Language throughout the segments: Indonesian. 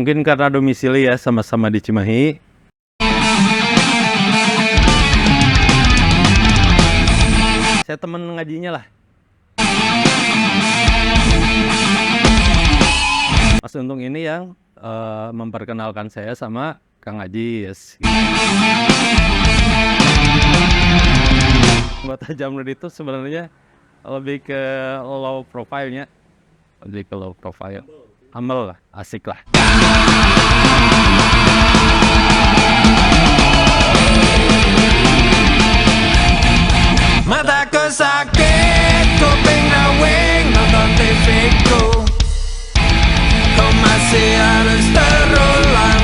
Mungkin karena domisili ya, sama-sama di Cimahi. Saya temen ngajinya lah. Mas Untung ini yang memperkenalkan saya sama Kang Ajis. Buat Jamrud itu sebenarnya lebih ke low profile-nya. Lebih ke low profile. Humble lah, asik lah. Mataku sakit, kuping rawing, nonton TV ku. Kau masih harus terulang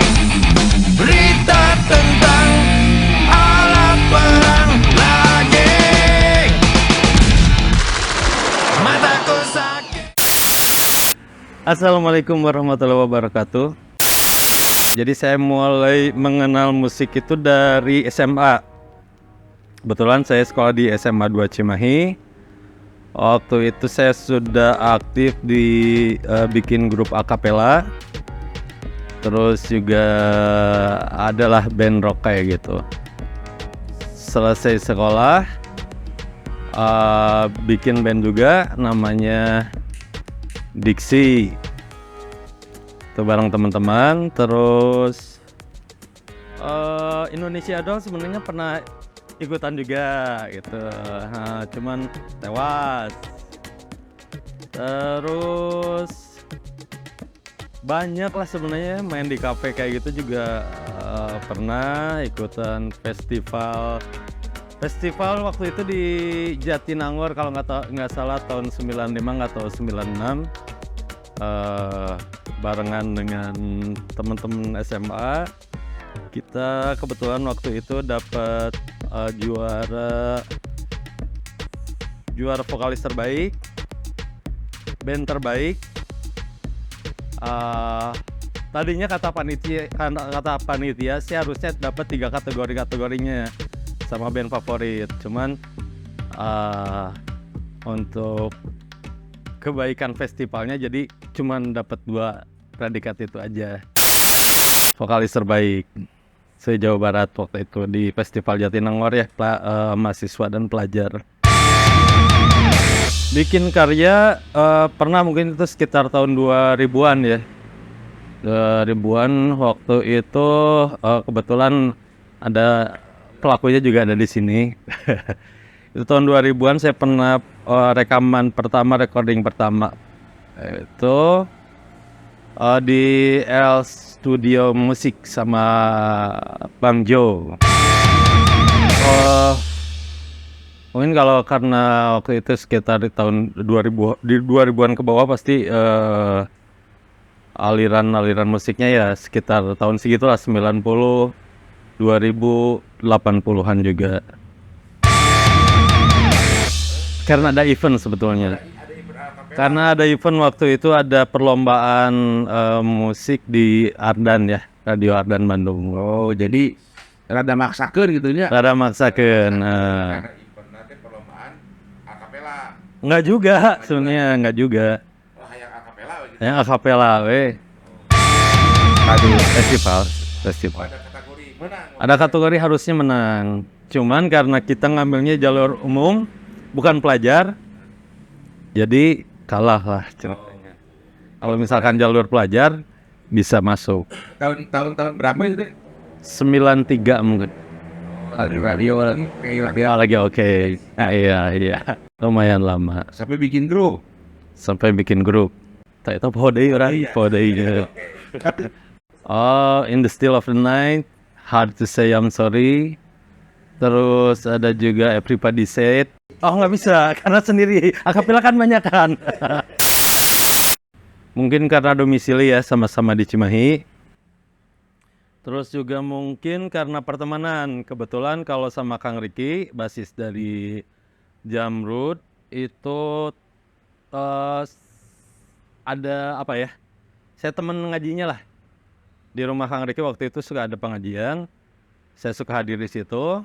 berita tentang alat perang lagi. Mataku sakit. Assalamualaikum warahmatullahi wabarakatuh. Jadi saya mulai mengenal musik itu dari SMA. Kebetulan saya sekolah di SMA 2 Cimahi. Waktu itu saya sudah aktif di bikin grup akapela. Terus juga adalah band rock kayak gitu. Selesai sekolah, bikin band juga namanya Diksi. Itu bareng teman-teman. Terus Indonesia Idol sebenarnya pernah ikutan juga gitu, cuman tewas. Terus banyak lah sebenarnya, main di kafe kayak gitu juga pernah ikutan festival waktu itu di Jatinangor kalau nggak salah tahun 95 atau 96, barengan dengan teman-teman SMA. Kita kebetulan waktu itu dapat juara vokalis terbaik, band terbaik. Tadinya kata panitia sih harusnya dapat 3 kategorinya sama band favorit. Cuman untuk kebaikan festivalnya jadi cuman dapat 2 predikat itu aja. Vokalis terbaik se-Jawa Barat waktu itu di Festival Jatinangor ya, mahasiswa dan pelajar. Bikin karya pernah, mungkin itu sekitar tahun 2000-an ya. 2000-an waktu itu kebetulan ada pelakunya juga ada di sini. Itu tahun 2000-an saya pernah recording pertama. Itu di L Studio Musik sama Bang Jo. Mungkin kalau karena waktu itu sekitar di tahun 2000-an ke bawah pasti aliran musiknya ya sekitar tahun segitulah, 90, 2000, 80-an juga. Karena ada event sebetulnya. Karena ada event waktu itu, ada perlombaan musik di Ardan ya, Radio Ardan Bandung. Oh, jadi rada maksakeun gitu nya. Rada maksakeun. Karena event nanti perlombaan akapela. Enggak juga, sebenarnya enggak juga. Oh, hayang akapela gitu. Yang akapela we. Aduh, festival. Ada kategori menang. Ada kategori harusnya menang. Cuman karena kita ngambilnya jalur umum, bukan pelajar, jadi kalah lah ceritanya. Kalau misalkan jalur pelajar bisa masuk. Tahun berapa itu? 93 mungkin. Radio Lagi oke. Nah, iya. Lumayan lama. sampai bikin grup. Sampai bikin grup. Tak tahu poho deui urang, poho deui. Oh, In the Still of the Night, Hard to Say I'm Sorry. Terus ada juga Everybody Said. Oh, nggak bisa, karena sendiri. Akapela kan banyak kan. Mungkin karena domisili ya, sama-sama di Cimahi. Terus juga mungkin karena pertemanan. Kebetulan kalau sama Kang Riki, basis dari Jamrud, itu ada apa ya? Saya temen ngajinya lah. Di rumah Kang Riki waktu itu suka ada pengajian. Saya suka hadir di situ.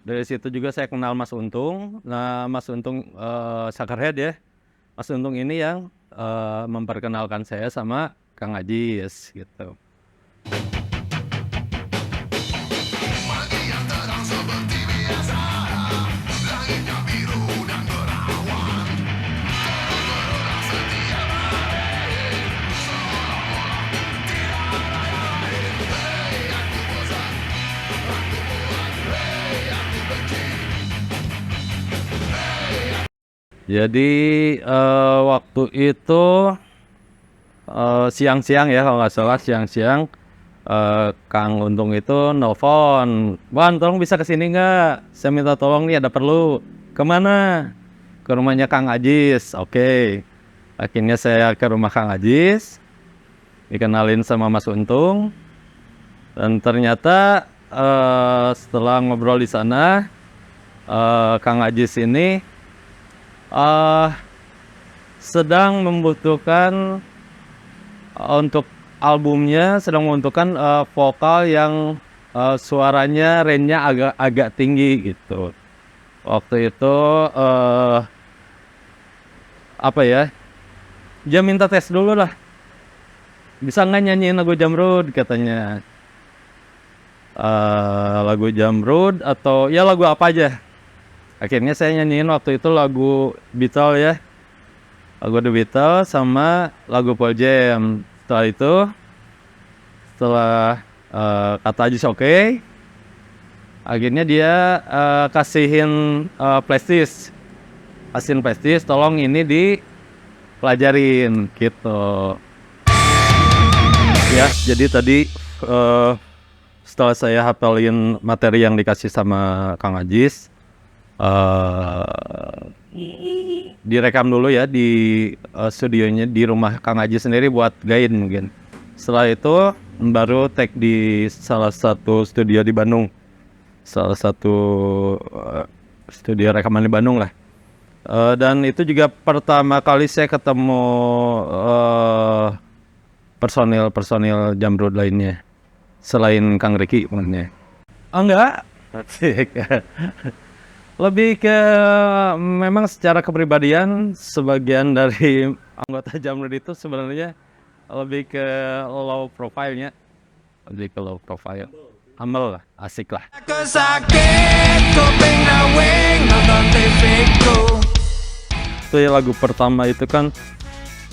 Dari situ juga saya kenal Mas Untung. Nah, Mas Untung Sakarhead ya. Mas Untung ini yang memperkenalkan saya sama Kang Ajis gitu. Jadi waktu itu siang-siang ya kalau nggak salah siang-siang, Kang Untung itu nelfon, "Wan, tolong bisa kesini nggak? Saya minta tolong nih ada perlu." "Kemana?" "Ke rumahnya Kang Ajis." Oke. Akhirnya saya ke rumah Kang Ajis, dikenalin sama Mas Untung, dan ternyata setelah ngobrol di sana, Kang Ajis ini sedang membutuhkan untuk albumnya sedang membutuhkan vokal yang suaranya range-nya agak tinggi gitu. Waktu itu apa ya? Dia minta tes dulu lah. "Bisa nggak nyanyiin lagu Jamrud?" katanya. Lagu Jamrud atau ya lagu apa aja. Akhirnya saya nyanyiin waktu itu lagu Beatles ya. Lagu The Beatles sama lagu Pearl Jam. Setelah itu, kata Ajis oke, akhirnya dia kasihin plastis. Kasihin plastis, tolong ini dipelajarin gitu. Ya, jadi tadi setelah saya hafalin materi yang dikasih sama Kang Ajis, direkam dulu ya di studionya di rumah Kang Ajis sendiri buat guide mungkin. Setelah itu baru take di salah satu studio di Bandung, salah satu studio rekaman di Bandung lah. Dan itu juga pertama kali saya ketemu personil Jamrud lainnya selain Kang Riki maksudnya. Enggak. Lebih ke memang secara kepribadian sebagian dari anggota Jamrud itu sebenarnya lebih ke low profile-nya. Lebih ke low profile. Humble lah, asik lah. Aku sakit kuping rawing nonton TV-ku. Itu ya lagu pertama itu kan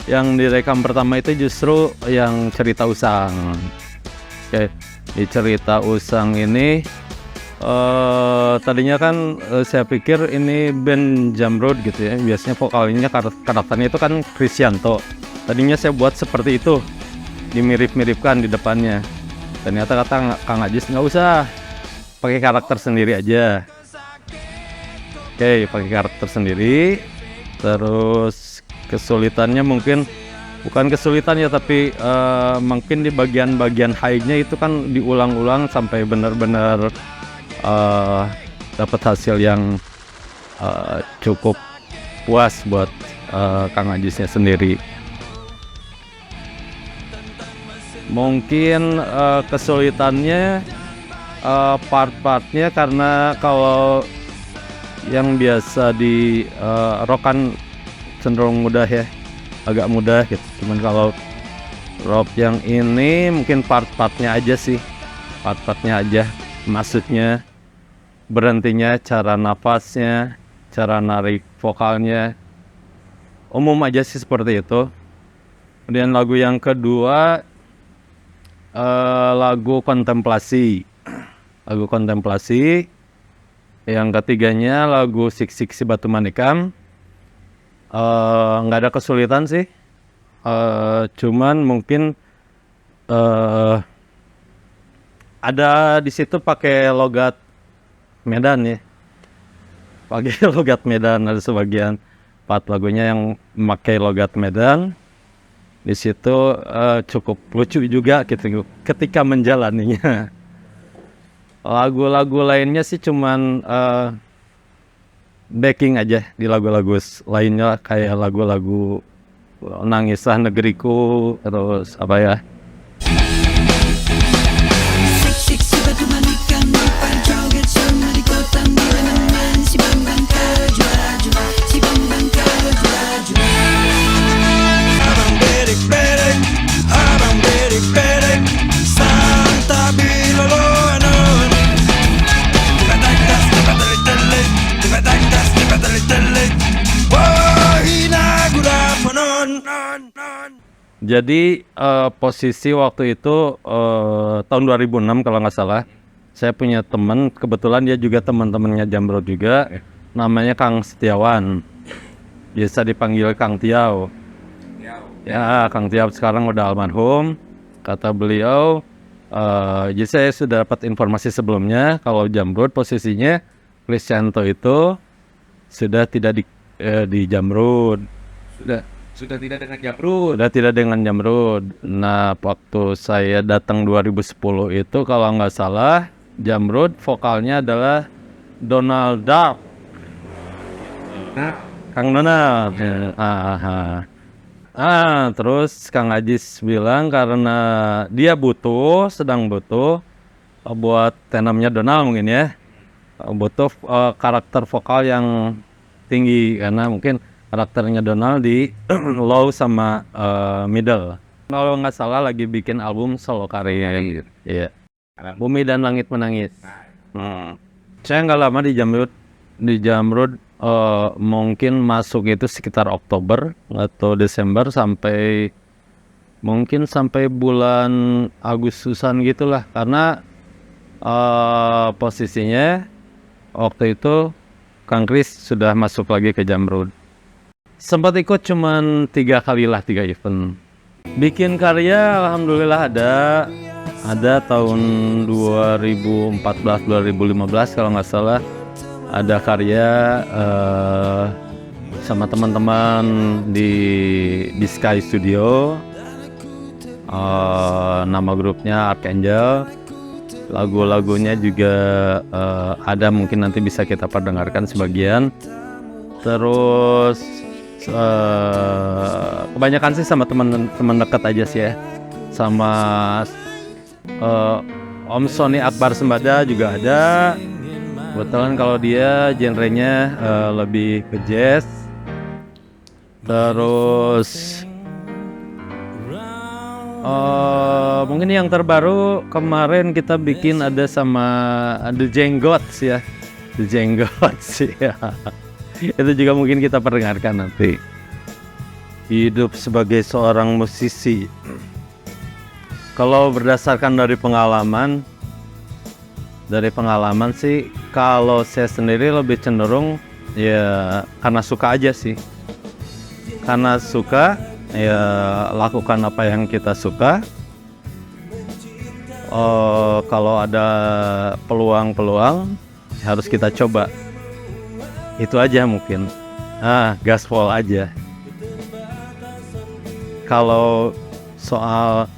yang direkam pertama itu justru yang Cerita Usang. Oke, di Cerita Usang ini tadinya kan saya pikir ini band Jamrud gitu ya. Biasanya vokalnya karakternya itu kan Krisyanto. Tadinya saya buat seperti itu, dimirip-miripkan di depannya. Ternyata kata Kang Ajis nggak usah, pakai karakter sendiri aja. Oke, pakai karakter sendiri. Terus kesulitannya mungkin bukan kesulitan ya, tapi mungkin di bagian-bagian high-nya itu kan diulang-ulang sampai benar-benar dapat hasil yang cukup puas buat Kang Ajisnya sendiri. Mungkin kesulitannya part-partnya karena kalau yang biasa di rock kan cenderung mudah ya, agak mudah gitu. Cuman kalau rock yang ini mungkin part-partnya aja sih, part-partnya aja, maksudnya berhentinya, cara nafasnya, cara narik vokalnya, umum aja sih seperti itu. Kemudian lagu yang kedua lagu kontemplasi. Lagu kontemplasi. Yang ketiganya lagu Sik-Sik Si Batu Manikam. Nggak ada kesulitan sih. Cuman mungkin ada di situ pakai logat Medan ya. Pakai logat Medan, ada sebagian part lagunya yang memakai logat Medan. Di situ cukup lucu juga gitu ketika menjalaninya. Lagu-lagu lainnya sih cuman backing aja di lagu-lagu lainnya, kayak lagu-lagu Nangislah Negeriku, terus apa ya, Sik-sik si batu manikam depan joget semua di kota Milaneman. Si Bambang kelaju-laju, si Bambang kelaju-laju. Abang bedek-bedek, abang Jadi posisi waktu itu tahun 2006 kalau nggak salah, saya punya teman, kebetulan dia juga teman-temannya Jamrud juga, namanya Kang Setiawan, biasa dipanggil Kang Tiau. Ya, Kang Tiau sekarang udah almarhum. Kata beliau, jadi saya sudah dapat informasi sebelumnya kalau Jamrud posisinya Krisyanto itu sudah tidak di Jamrud. Sudah tidak dengan Jamrud. Udah tidak dengan Jamrud. Nah, waktu saya datang 2010 itu kalau nggak salah, Jamrud vokalnya adalah Donald Duck. Nah, Kang Donald. Terus Kang Ajis bilang karena dia sedang butuh buat tenamnya Donald mungkin ya. Butuh karakter vokal yang tinggi karena mungkin karakternya Donald di low sama middle. Kalau nggak salah lagi bikin album solo karya gitu. Iya. Bumi dan Langit Menangis. Saya nggak lama di Jamrud. Mungkin masuk itu sekitar Oktober atau Desember sampai bulan Agustusan gitulah. Karena posisinya waktu itu Kang Kris sudah masuk lagi ke Jamrud. Sempat ikut cuman 3 event. Bikin karya alhamdulillah ada tahun 2014-2015 kalau nggak salah, ada karya sama teman-teman di Sky Studio, nama grupnya Archangel. Lagu-lagunya juga ada, mungkin nanti bisa kita perdengarkan sebagian. Terus kebanyakan sih sama teman dekat aja sih ya, sama Om Sony Akbar Sembada juga ada. Kebetulan kalau dia genrenya lebih ke jazz. Terus mungkin yang terbaru kemarin kita bikin ada sama The Jenggots ya, The Jenggots ya. Itu juga mungkin kita perdengarkan nanti. Hidup sebagai seorang musisi, kalau berdasarkan dari pengalaman sih, kalau saya sendiri lebih cenderung ya karena suka aja sih. Karena suka ya lakukan apa yang kita suka. Kalau ada peluang harus kita coba. Itu aja mungkin. Gaspol aja. Kalau soal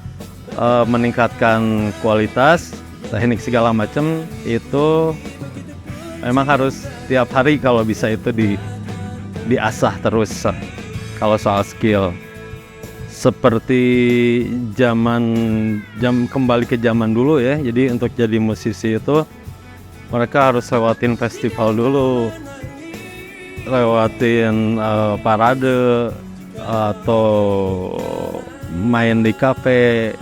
meningkatkan kualitas, teknik segala macam itu memang harus tiap hari kalau bisa itu diasah terus. Kalau soal skill, seperti kembali ke zaman dulu ya. Jadi untuk jadi musisi itu mereka harus lewatin festival dulu, lewatin parade atau main di kafe,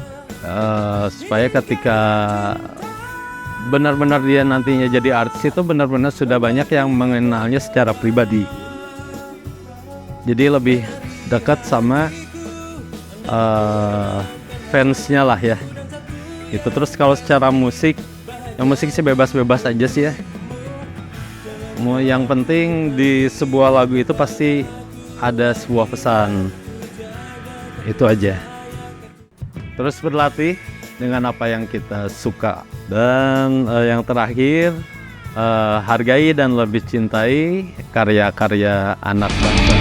supaya ketika benar-benar dia nantinya jadi artis itu benar-benar sudah banyak yang mengenalnya secara pribadi. Jadi lebih dekat sama fansnya lah ya. Itu terus kalau secara musik, yang musik sih bebas-bebas aja sih ya. Yang penting di sebuah lagu itu pasti ada sebuah pesan. Itu aja. Terus berlatih dengan apa yang kita suka. Dan yang terakhir, hargai dan lebih cintai karya-karya anak bangsa.